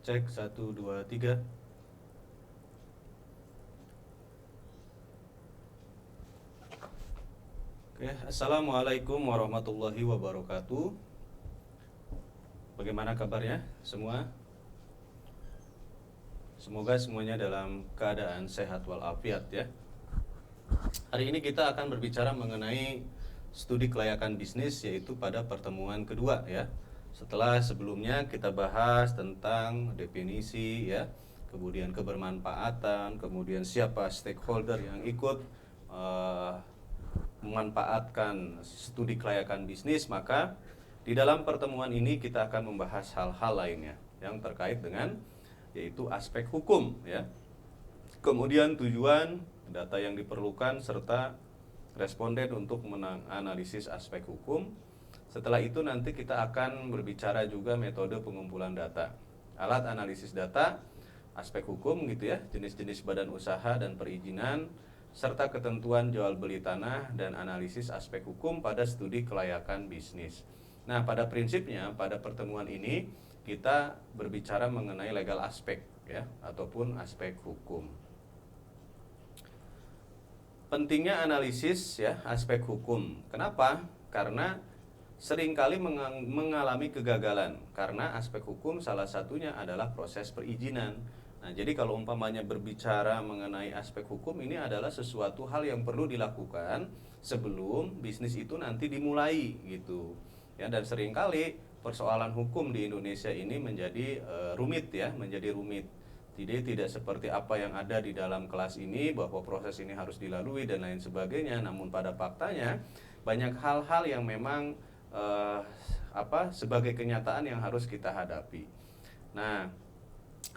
Cek 1 2 3. Oke, Assalamualaikum warahmatullahi wabarakatuh. Bagaimana kabarnya semua? Semoga semuanya dalam keadaan sehat walafiat ya. Hari ini kita akan berbicara mengenai studi kelayakan bisnis, yaitu pada pertemuan kedua ya. Setelah sebelumnya kita bahas tentang definisi ya, kemudian kebermanfaatan, kemudian siapa stakeholder yang ikut memanfaatkan studi kelayakan bisnis, maka di dalam pertemuan ini kita akan membahas hal-hal lainnya yang terkait dengan yaitu aspek hukum ya. Kemudian tujuan, data yang diperlukan, serta responden untuk menganalisis aspek hukum. Setelah itu nanti kita akan berbicara juga metode pengumpulan data, alat analisis data, aspek hukum gitu ya, jenis-jenis badan usaha dan perizinan, serta ketentuan jual beli tanah dan analisis aspek hukum pada studi kelayakan bisnis. Nah, pada prinsipnya pada pertemuan ini kita berbicara mengenai legal aspek ya, ataupun aspek hukum. Pentingnya analisis ya aspek hukum. Kenapa? Karena seringkali mengalami kegagalan karena aspek hukum salah satunya adalah proses perizinan. Nah, jadi kalau umpamanya berbicara mengenai aspek hukum, ini adalah sesuatu hal yang perlu dilakukan sebelum bisnis itu nanti dimulai gitu. Ya, dan seringkali persoalan hukum di Indonesia ini menjadi rumit ya, menjadi rumit. Jadi tidak seperti apa yang ada di dalam kelas ini bahwa proses ini harus dilalui dan lain sebagainya. Namun pada faktanya banyak hal-hal yang memang sebagai kenyataan yang harus kita hadapi. Nah,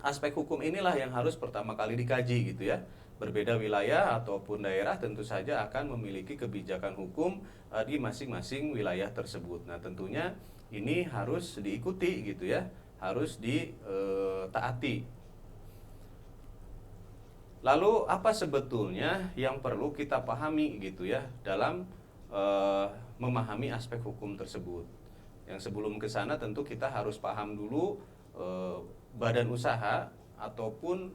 aspek hukum inilah yang harus pertama kali dikaji gitu ya. Berbeda wilayah ataupun daerah tentu saja akan memiliki kebijakan hukum di masing-masing wilayah tersebut. Nah, tentunya ini harus diikuti gitu ya, harus ditaati. Lalu apa sebetulnya yang perlu kita pahami gitu ya dalam memahami aspek hukum tersebut? Yang sebelum ke sana tentu kita harus paham dulu badan usaha ataupun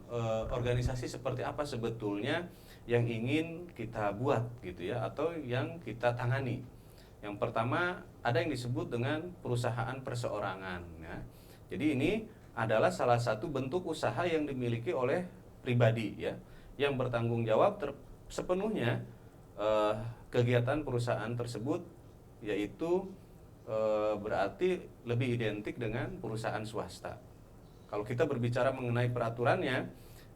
organisasi seperti apa sebetulnya yang ingin kita buat gitu ya, atau yang kita tangani. Yang pertama ada yang disebut dengan perusahaan perseorangan ya. Jadi ini adalah salah satu bentuk usaha yang dimiliki oleh pribadi ya, yang bertanggung jawab sepenuhnya kegiatan perusahaan tersebut, yaitu berarti lebih identik dengan perusahaan swasta. Kalau kita berbicara mengenai peraturannya,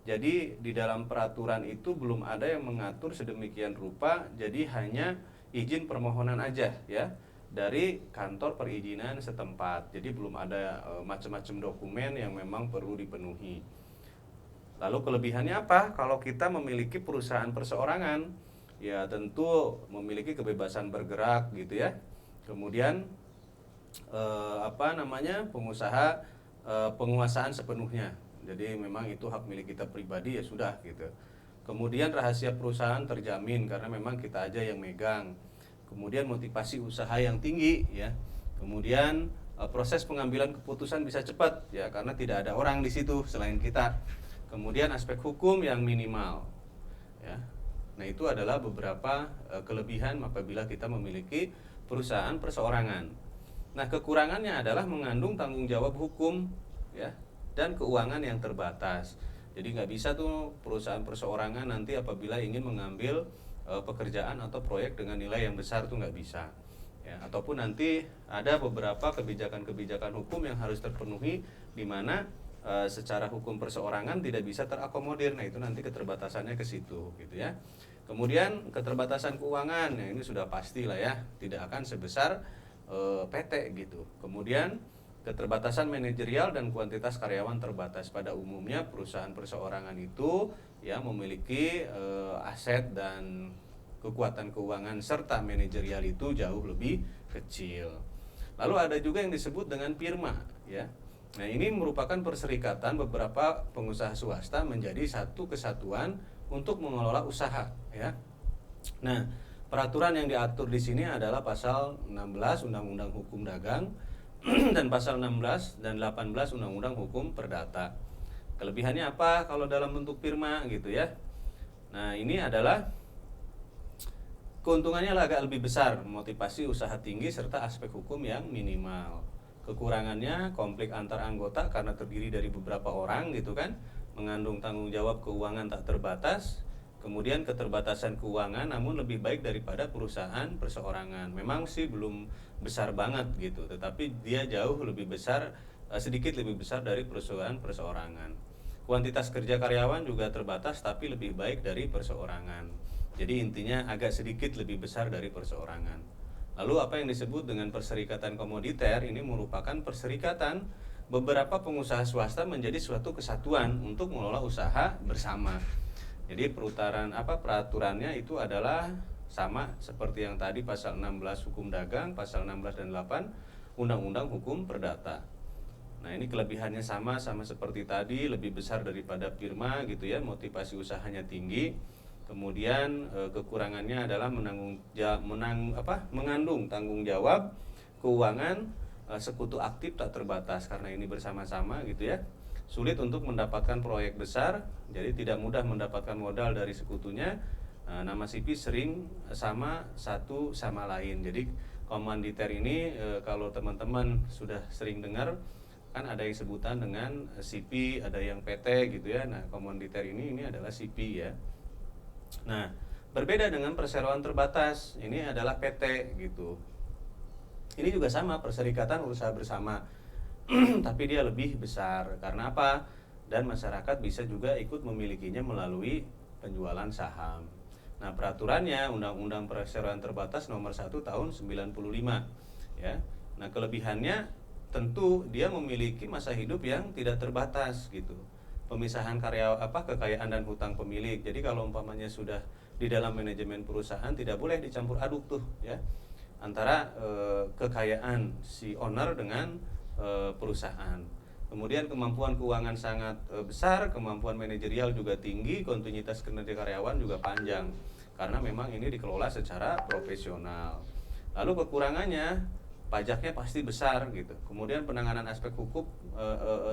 jadi di dalam peraturan itu belum ada yang mengatur sedemikian rupa, jadi hanya izin permohonan aja ya dari kantor perizinan setempat. Jadi belum ada macam-macam dokumen yang memang perlu dipenuhi. Lalu kelebihannya apa? Kalau kita memiliki perusahaan perseorangan, ya tentu memiliki kebebasan bergerak gitu ya. Kemudian pengusaha penguasaan sepenuhnya. Jadi memang itu hak milik kita pribadi, ya sudah gitu. Kemudian rahasia perusahaan terjamin karena memang kita aja yang megang. Kemudian motivasi usaha yang tinggi ya. Kemudian proses pengambilan keputusan bisa cepat ya, karena tidak ada orang di situ selain kita. Kemudian aspek hukum yang minimal ya. Nah, itu adalah beberapa kelebihan apabila kita memiliki perusahaan perseorangan. Nah, kekurangannya adalah mengandung tanggung jawab hukum ya, dan keuangan yang terbatas. Jadi nggak bisa tuh perusahaan perseorangan nanti apabila ingin mengambil pekerjaan atau proyek dengan nilai yang besar tuh nggak bisa ya. Ataupun nanti ada beberapa kebijakan-kebijakan hukum yang harus terpenuhi di mana secara hukum perseorangan tidak bisa terakomodir. Nah, itu nanti keterbatasannya ke situ gitu ya. Kemudian keterbatasan keuangan, ya ini sudah pasti lah ya, tidak akan sebesar PT gitu. Kemudian keterbatasan manajerial dan kuantitas karyawan terbatas. Pada umumnya perusahaan perseorangan itu ya memiliki aset dan kekuatan keuangan serta manajerial itu jauh lebih kecil. Lalu ada juga yang disebut dengan firma ya. Nah, ini merupakan perserikatan beberapa pengusaha swasta menjadi satu kesatuan untuk mengelola usaha ya. Nah, peraturan yang diatur di sini adalah pasal 16 Undang-Undang Hukum Dagang dan pasal 16 dan 18 Undang-Undang Hukum Perdata. Kelebihannya apa kalau dalam bentuk firma gitu ya? Nah, ini adalah keuntungannya agak lebih besar, motivasi usaha tinggi serta aspek hukum yang minimal. Kekurangannya konflik antar anggota karena terdiri dari beberapa orang gitu kan, mengandung tanggung jawab keuangan tak terbatas, kemudian keterbatasan keuangan namun lebih baik daripada perusahaan perseorangan. Memang sih belum besar banget gitu, tetapi dia jauh lebih besar, sedikit lebih besar dari perusahaan perseorangan. Kuantitas kerja karyawan juga terbatas tapi lebih baik dari perseorangan. Jadi intinya agak sedikit lebih besar dari perseorangan. Lalu apa yang disebut dengan perserikatan komoditer ini merupakan perserikatan beberapa pengusaha swasta menjadi suatu kesatuan untuk mengelola usaha bersama. Jadi peraturannya itu adalah sama seperti yang tadi pasal 16 Hukum Dagang, pasal 16 dan 8 Undang-Undang Hukum Perdata. Nah, ini kelebihannya sama seperti tadi, lebih besar daripada firma gitu ya, motivasi usahanya tinggi. Kemudian kekurangannya adalah mengandung tanggung jawab keuangan, sekutu aktif tak terbatas karena ini bersama-sama gitu ya. Sulit untuk mendapatkan proyek besar, jadi tidak mudah mendapatkan modal dari sekutunya. Nama CP sering satu sama lain. Jadi komanditer ini kalau teman-teman sudah sering dengar kan ada yang sebutan dengan CP, ada yang PT gitu ya. Nah, komanditer ini adalah CP ya. Nah, berbeda dengan perseroan terbatas, ini adalah PT gitu. Ini juga sama, perserikatan usaha bersama, tapi dia lebih besar. Karena apa? Dan masyarakat bisa juga ikut memilikinya melalui penjualan saham. Nah, peraturannya Undang-Undang Perseroan Terbatas nomor 1 tahun 95 ya. Nah, kelebihannya tentu dia memiliki masa hidup yang tidak terbatas gitu. Pemisahan kekayaan dan hutang pemilik. Jadi kalau umpamanya sudah di dalam manajemen perusahaan tidak boleh dicampur aduk tuh ya antara kekayaan si owner dengan perusahaan. Kemudian kemampuan keuangan sangat besar, kemampuan manajerial juga tinggi, kontinuitas kinerja karyawan juga panjang karena memang ini dikelola secara profesional. Lalu kekurangannya pajaknya pasti besar gitu. Kemudian penanganan aspek hukum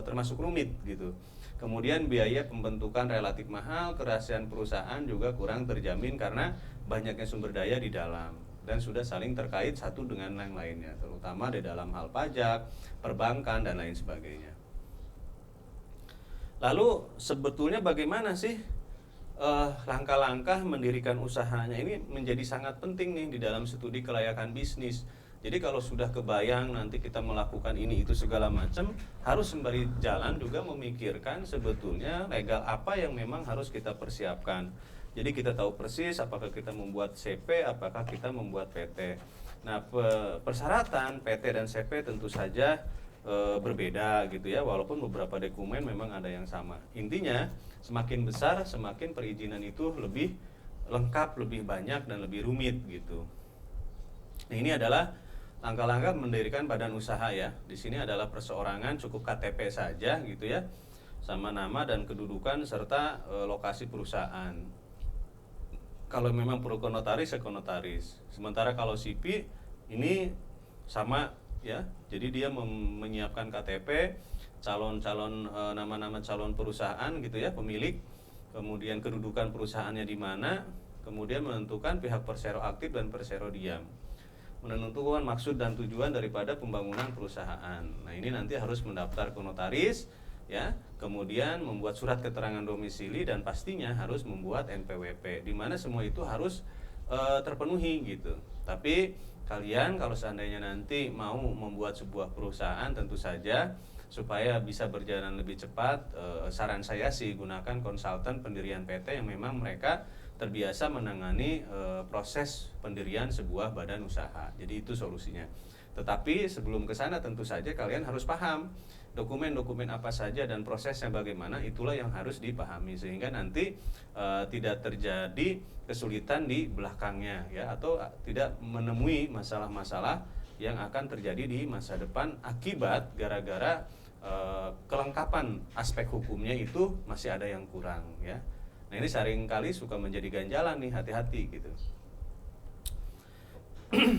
termasuk rumit gitu. Kemudian biaya pembentukan relatif mahal, kerahasiaan perusahaan juga kurang terjamin karena banyaknya sumber daya di dalam dan sudah saling terkait satu dengan yang lainnya, terutama di dalam hal pajak, perbankan dan lain sebagainya. Lalu sebetulnya bagaimana sih langkah-langkah mendirikan usahanya ini menjadi sangat penting nih di dalam studi kelayakan bisnis. Jadi kalau sudah kebayang nanti kita melakukan ini itu segala macam, harus sembari jalan juga memikirkan sebetulnya legal apa yang memang harus kita persiapkan. Jadi kita tahu persis apakah kita membuat CP, apakah kita membuat PT. Nah, persyaratan PT dan CP tentu saja berbeda gitu ya, walaupun beberapa dokumen memang ada yang sama. Intinya semakin besar semakin perizinan itu lebih lengkap, lebih banyak dan lebih rumit gitu. Nah, ini adalah langkah-langkah mendirikan badan usaha ya. Di sini adalah perseorangan, cukup KTP saja gitu ya, sama nama dan kedudukan serta lokasi perusahaan. Kalau memang perlu notaris ya notaris. Sementara kalau CP ini sama ya. Jadi dia menyiapkan KTP, calon-calon nama-nama calon perusahaan gitu ya, pemilik, kemudian kedudukan perusahaannya di mana, kemudian menentukan pihak persero aktif dan persero diam, menentukan maksud dan tujuan daripada pembangunan perusahaan. Nah, ini nanti harus mendaftar ke notaris ya, kemudian membuat surat keterangan domisili dan pastinya harus membuat NPWP, di mana semua itu harus terpenuhi gitu. Tapi kalian kalau seandainya nanti mau membuat sebuah perusahaan, tentu saja supaya bisa berjalan lebih cepat, saran saya sih gunakan konsultan pendirian PT yang memang mereka terbiasa menangani proses pendirian sebuah badan usaha. Jadi itu solusinya. Tetapi sebelum ke sana tentu saja kalian harus paham dokumen-dokumen apa saja dan prosesnya bagaimana, itulah yang harus dipahami sehingga nanti tidak terjadi kesulitan di belakangnya ya, atau tidak menemui masalah-masalah yang akan terjadi di masa depan akibat gara-gara kelengkapan aspek hukumnya itu masih ada yang kurang ya. Nah, ini seringkali suka menjadi ganjalan nih, hati-hati gitu.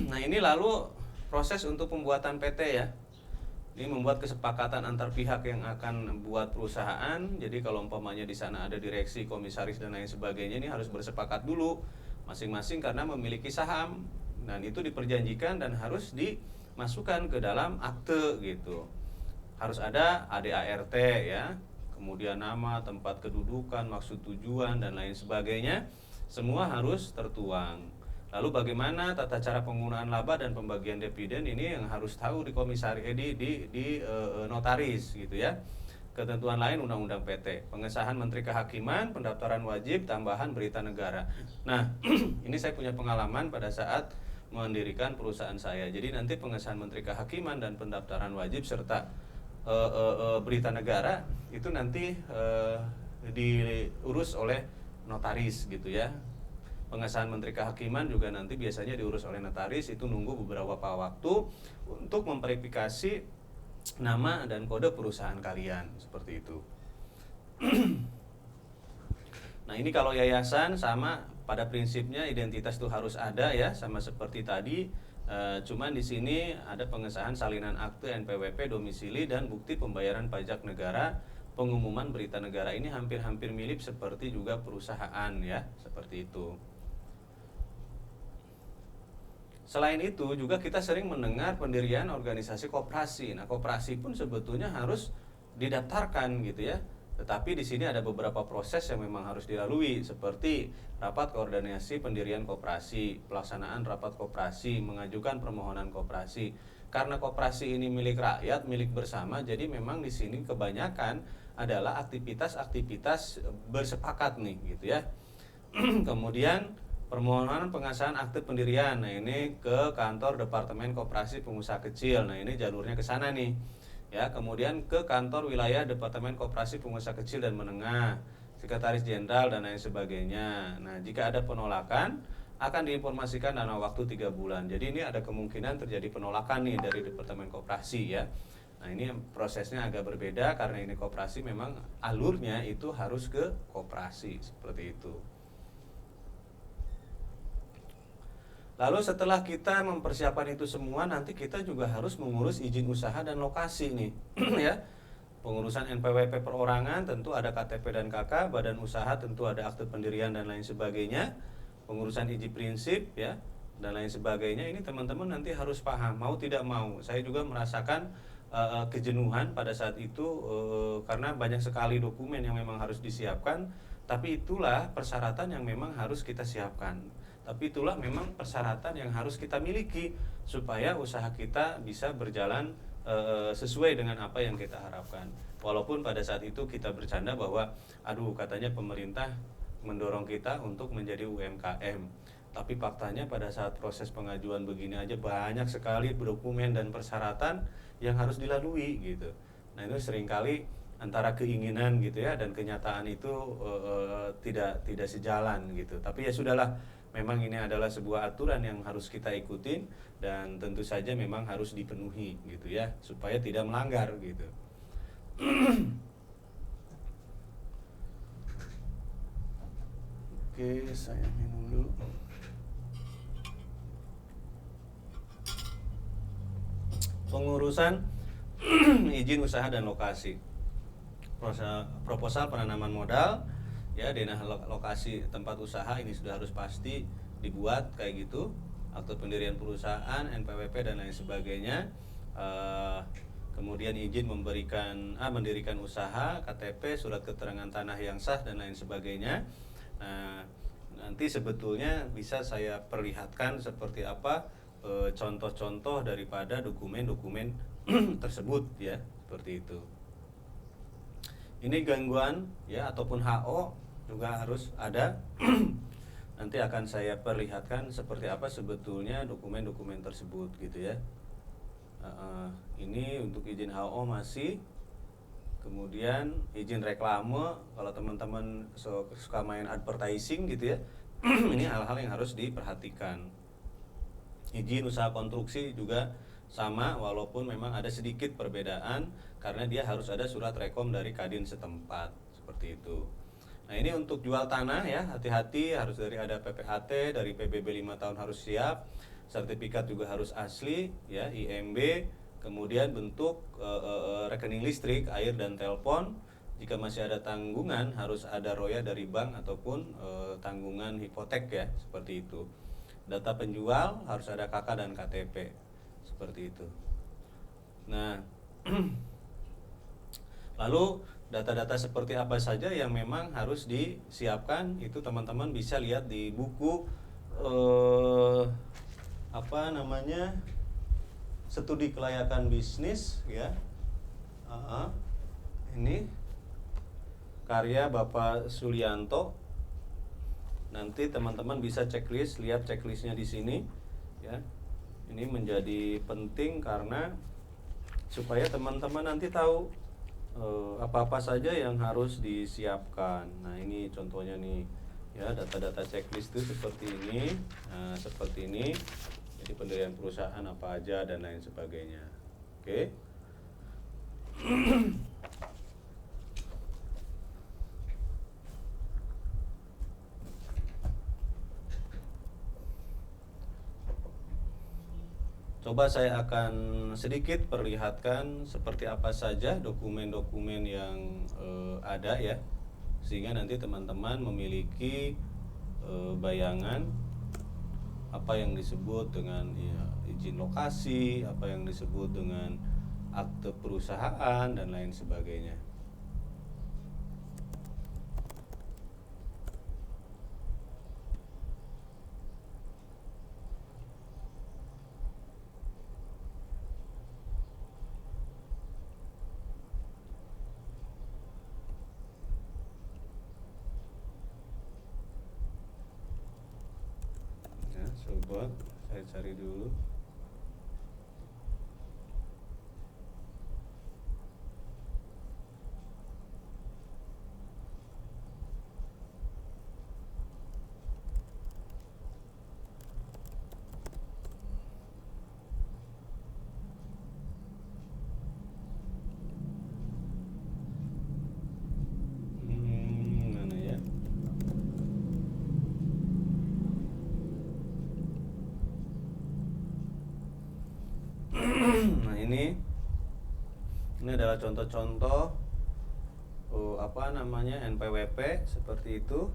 Nah, ini lalu proses untuk pembuatan PT ya. Ini membuat kesepakatan antar pihak yang akan buat perusahaan. Jadi kalau umpamanya di sana ada direksi, komisaris dan lain sebagainya, ini harus bersepakat dulu masing-masing karena memiliki saham. Dan itu diperjanjikan dan harus dimasukkan ke dalam akte gitu. Harus ada ADART ya, kemudian nama, tempat kedudukan, maksud tujuan dan lain sebagainya. Semua harus tertuang. Lalu bagaimana tata cara penggunaan laba dan pembagian dividen ini yang harus tahu di komisaris notaris gitu ya. Ketentuan lain Undang-Undang PT, pengesahan Menteri Kehakiman, pendaftaran wajib, tambahan berita negara. Nah, ini saya punya pengalaman pada saat mendirikan perusahaan saya. Jadi nanti pengesahan Menteri Kehakiman dan pendaftaran wajib serta berita negara itu nanti diurus oleh notaris gitu ya. Pengesahan Menteri Kehakiman juga nanti biasanya diurus oleh notaris, itu nunggu beberapa waktu untuk memverifikasi nama dan kode perusahaan kalian, seperti itu. Nah ini kalau yayasan sama pada prinsipnya identitas itu harus ada ya, sama seperti tadi. Cuman di sini ada pengesahan salinan akte NPWP domisili dan bukti pembayaran pajak negara. Pengumuman berita negara ini hampir-hampir mirip seperti juga perusahaan ya, seperti itu. Selain itu juga kita sering mendengar pendirian organisasi koperasi. Nah, koperasi pun sebetulnya harus didaftarkan gitu ya. Tetapi di sini ada beberapa proses yang memang harus dilalui seperti rapat koordinasi pendirian koperasi, pelaksanaan rapat koperasi, mengajukan permohonan koperasi. Karena koperasi ini milik rakyat, milik bersama, jadi memang di sini kebanyakan adalah aktivitas-aktivitas bersepakat nih gitu ya. Kemudian permohonan pengesahan akte pendirian. Nah, ini ke kantor Departemen Koperasi Pengusaha Kecil. Nah, ini jalurnya ke sana nih. Ya, kemudian ke kantor wilayah Departemen Koperasi Pengusaha Kecil dan Menengah, Sekretaris Jenderal dan lain sebagainya. Nah, jika ada penolakan akan diinformasikan dalam waktu 3 bulan. Jadi ini ada kemungkinan terjadi penolakan nih dari Departemen Koperasi ya. Nah, ini prosesnya agak berbeda karena ini koperasi memang alurnya itu harus ke koperasi seperti itu. Lalu setelah kita mempersiapkan itu semua, nanti kita juga harus mengurus izin usaha dan lokasi nih, ya. Pengurusan NPWP perorangan tentu ada KTP dan KK, badan usaha tentu ada akte pendirian dan lain sebagainya. Pengurusan izin prinsip ya dan lain sebagainya. Ini teman-teman nanti harus paham, mau tidak mau. Saya juga merasakan kejenuhan pada saat itu karena banyak sekali dokumen yang memang harus disiapkan, tapi itulah persyaratan yang memang harus kita siapkan. Tapi itulah memang persyaratan yang harus kita miliki supaya usaha kita bisa berjalan sesuai dengan apa yang kita harapkan. Walaupun pada saat itu kita bercanda bahwa aduh katanya pemerintah mendorong kita untuk menjadi UMKM. Tapi faktanya pada saat proses pengajuan begini aja banyak sekali dokumen dan persyaratan yang harus dilalui gitu. Nah, itu seringkali antara keinginan gitu ya dan kenyataan itu tidak sejalan gitu. Tapi ya sudahlah, memang ini adalah sebuah aturan yang harus kita ikutin dan tentu saja memang harus dipenuhi gitu ya supaya tidak melanggar gitu. Oke, saya minum dulu. Pengurusan izin usaha dan lokasi. Proposal penanaman modal ya, denah lokasi tempat usaha ini sudah harus pasti dibuat kayak gitu, akte pendirian perusahaan, NPWP dan lain sebagainya. Kemudian izin mendirikan usaha, KTP, surat keterangan tanah yang sah dan lain sebagainya. Nah, nanti sebetulnya bisa saya perlihatkan seperti apa contoh-contoh daripada dokumen-dokumen tersebut ya, seperti itu. Ini gangguan ya ataupun HO juga harus ada. Nanti akan saya perlihatkan seperti apa sebetulnya dokumen-dokumen tersebut gitu ya. Ini untuk izin HO masih. Kemudian izin reklame, kalau teman-teman suka main advertising gitu ya. Ini hal-hal yang harus diperhatikan. Izin usaha konstruksi juga sama, walaupun memang ada sedikit perbedaan karena dia harus ada surat rekom dari Kadin setempat seperti itu. Nah, ini untuk jual tanah ya, hati-hati, harus ada PPAT, dari PBB 5 tahun harus siap, sertifikat juga harus asli ya, IMB, kemudian bentuk rekening listrik, air dan telepon. Jika masih ada tanggungan harus ada roya dari bank ataupun tanggungan hipotek ya, seperti itu. Data penjual harus ada KK dan KTP, seperti itu. Nah, lalu data-data seperti apa saja yang memang harus disiapkan itu teman-teman bisa lihat di buku apa namanya, studi kelayakan bisnis ya. Ini karya Bapak Sulianto. Nanti teman-teman bisa checklist, lihat checklistnya di sini ya. Ini menjadi penting karena supaya teman-teman nanti tahu apa-apa saja yang harus disiapkan. Nah, ini contohnya nih ya, data-data checklist itu seperti ini. Nah, seperti ini. Jadi pendirian perusahaan apa aja dan lain sebagainya. Oke. Coba saya akan sedikit perlihatkan seperti apa saja dokumen-dokumen yang ada ya, sehingga nanti teman-teman memiliki bayangan apa yang disebut dengan ya, izin lokasi, apa yang disebut dengan akte perusahaan dan lain sebagainya. Coba saya cari dulu. Mana ya? Nah, ini adalah contoh-contoh apa namanya, NPWP seperti itu.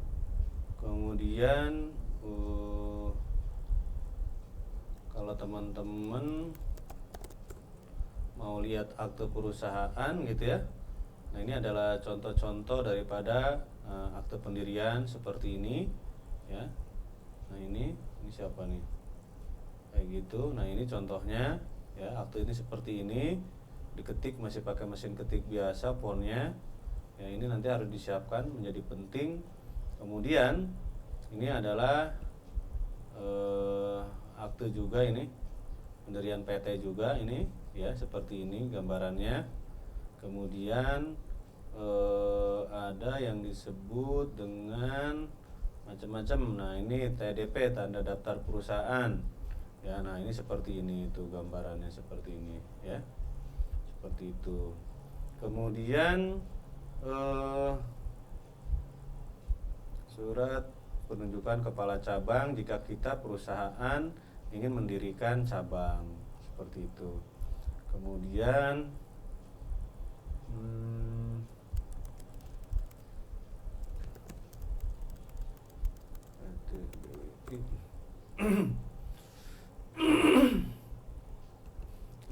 Kemudian kalau teman-teman mau lihat akte perusahaan gitu ya. Nah, ini adalah contoh-contoh daripada akte pendirian seperti ini ya. Nah, ini siapa nih? Kayak gitu. Nah, ini contohnya ya, akte ini seperti ini. Diketik masih pakai mesin ketik biasa fontnya. Ya, ini nanti harus disiapkan, menjadi penting. Kemudian ini adalah akte juga, ini pendirian PT juga ini ya, seperti ini gambarannya. Kemudian ada yang disebut dengan macam-macam. Nah, ini TDP, tanda daftar perusahaan ya. Nah, ini seperti ini, itu gambarannya seperti ini ya, seperti itu. Kemudian surat penunjukan kepala cabang jika kita perusahaan ingin mendirikan cabang, seperti itu. Kemudian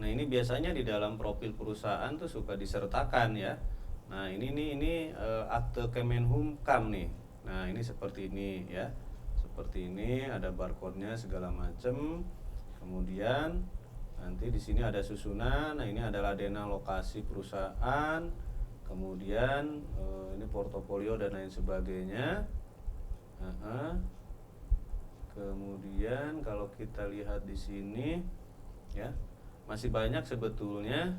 nah, ini biasanya di dalam profil perusahaan tuh suka disertakan ya. Nah, ini akte Kemenhumkam nih. Nah, ini seperti ini ya. Seperti ini, ada barcode-nya segala macam. Kemudian nanti di sini ada susunan. Nah, ini adalah dena lokasi perusahaan. Kemudian ini portofolio dan lain sebagainya. Kemudian kalau kita lihat di sini ya, masih banyak sebetulnya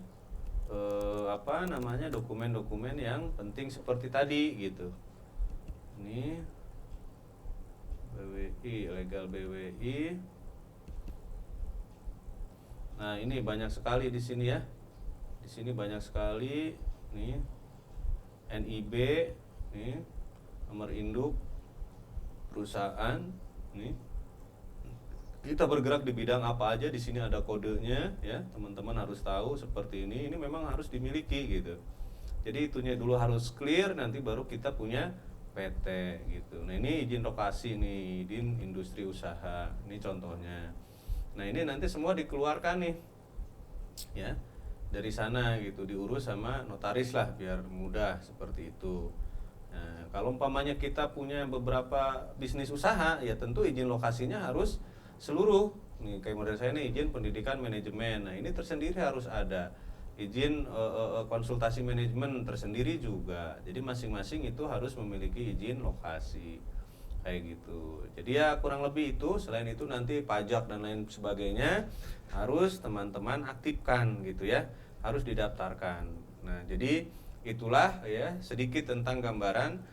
apa namanya, dokumen-dokumen yang penting seperti tadi gitu. Ini BWI, legal BWI. Nah, ini banyak sekali di sini ya. Di sini banyak sekali nih. NIB nih, nomor induk perusahaan nih. kita bergerak di bidang apa aja, di sini ada kodenya ya, teman-teman harus tahu seperti ini memang harus dimiliki gitu. Jadi itunya dulu harus clear, nanti baru kita punya PT gitu. Nah ini izin lokasi nih, izin industri usaha, ini contohnya. Nah ini nanti semua dikeluarkan nih ya dari sana gitu, diurus sama notaris lah biar mudah seperti itu. Nah, kalau umpamanya kita punya beberapa bisnis usaha, ya tentu izin lokasinya harus seluruh. Nih kayak model saya nih izin pendidikan manajemen. Nah, ini tersendiri harus ada. Izin konsultasi manajemen tersendiri juga. Jadi masing-masing itu harus memiliki izin lokasi. Kayak gitu. Jadi ya kurang lebih itu. Selain itu nanti pajak dan lain sebagainya harus teman-teman aktifkan gitu ya. Harus didaftarkan. Nah, jadi itulah ya sedikit tentang gambaran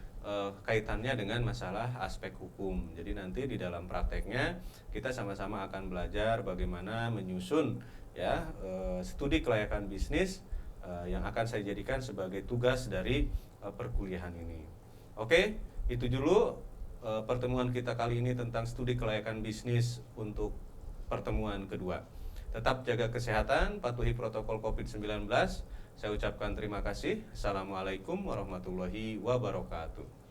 kaitannya dengan masalah aspek hukum. Jadi nanti di dalam prakteknya kita sama-sama akan belajar bagaimana menyusun ya studi kelayakan bisnis yang akan saya jadikan sebagai tugas dari perkuliahan ini. Oke, itu dulu pertemuan kita kali ini tentang studi kelayakan bisnis untuk pertemuan kedua. Tetap jaga kesehatan, patuhi protokol COVID-19. Saya ucapkan terima kasih. Assalamualaikum warahmatullahi wabarakatuh.